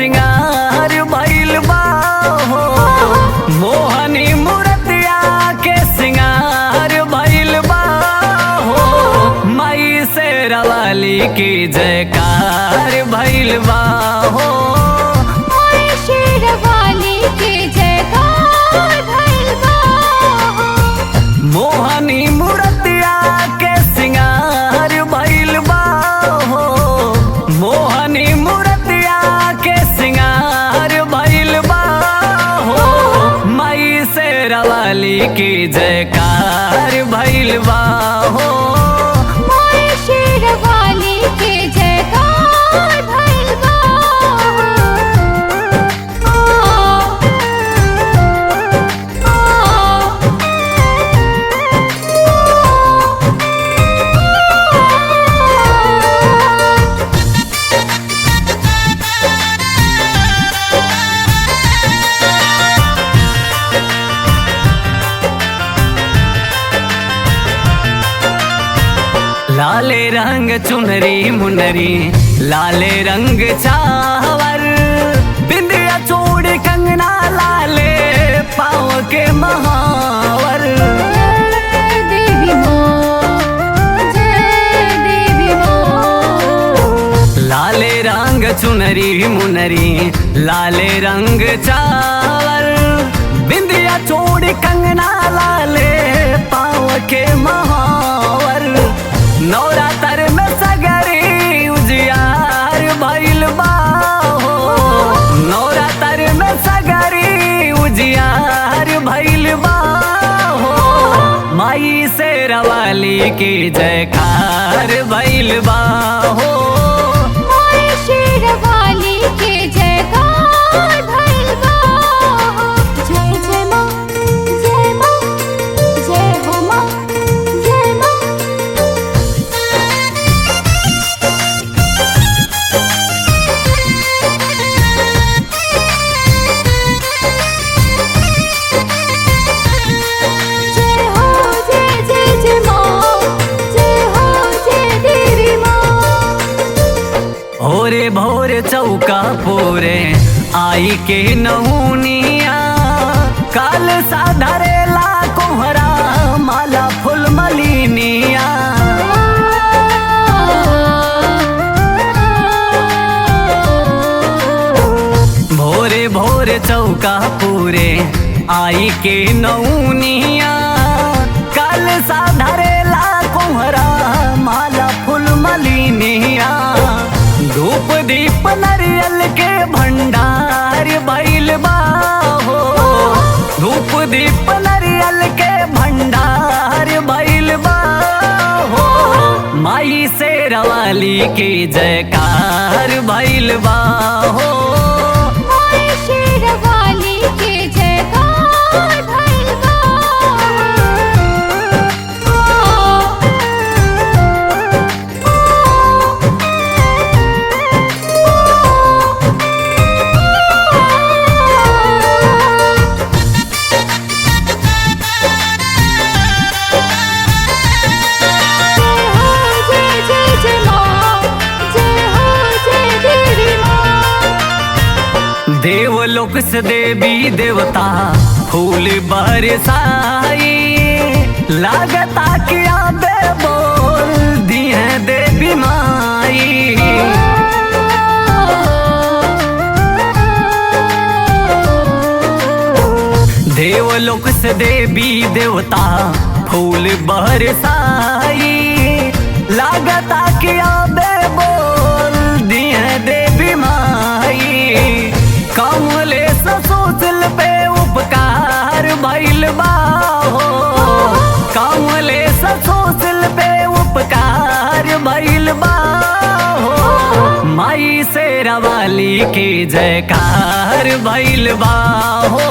सिंगार भइल बा हो, मोहनी मूर्तिया के सिंगार भइल बा हो, माई शेरावाली की जयकार भइल बा हो, माई शेरावाली की जयकार भइल बा हो। मोहनी मूर्तिया के सिंगार भइल बा हो, मोहनी मूर्तिया के सिंगार भइल बा हो, माई शेरावाली की जयकार भइल बा हो, माई शेरावाली की जयकार भइल बा लाले रंग चुनरी मुनरी लाले रंग चावर, बिंदिया चूड़ी कंगना लाले पाँव के महावर। जय देवी माँ, जय देवी माँ। लाले रंग चुनरी मुनरी लाले रंग चावर, बिंदिया चूड़ी कंगना लाले पाँव के महावर। नवरात्र में सगरी उजियार भइल बा हो, नवरात्र में सगरी उजियार भइल बा हो, माई शेरावाली की जयकार भइल बा हो, माई शेरावाली की जयकार भइल बा हो। जय जय माँ, जय माँ, जय हो माँ, जय माँ। जय हो जय जय जय माँ, जय हो जय देवी माँ। भोरे भोरे चौका पोरे आई के नहुनिया, काल साधरेला कोहरा माला फूल मलिनिया। भोरे भोरे चौका पूरे आई के नौनिया, काल साधरेला कोहरा माला फूल मलिनिया। धूप दीप नरियल के भंडार भइल बा हो, धूप दीप नरियल के भंडार भइल बा हो, माई शेरावाली की जयकार भइल बा हो, माई शेरावाली की जयकार भइल बा जय जय जय माँ, जय हो जय देवी माँ। देवलोक से देवी देवता फूल बरसाई, लागता कि आबे बोल दी है देवी माई। देवलोक से देवी देवता फूल बरसाई, लागता कि आबे बोल दी है देवी माई। कमले ससुतल पे उपकार भइल बा हो, कमले ससुतल पे उपकार भइल बा हो, माई शेरावाली की जयकार भइल बा हो।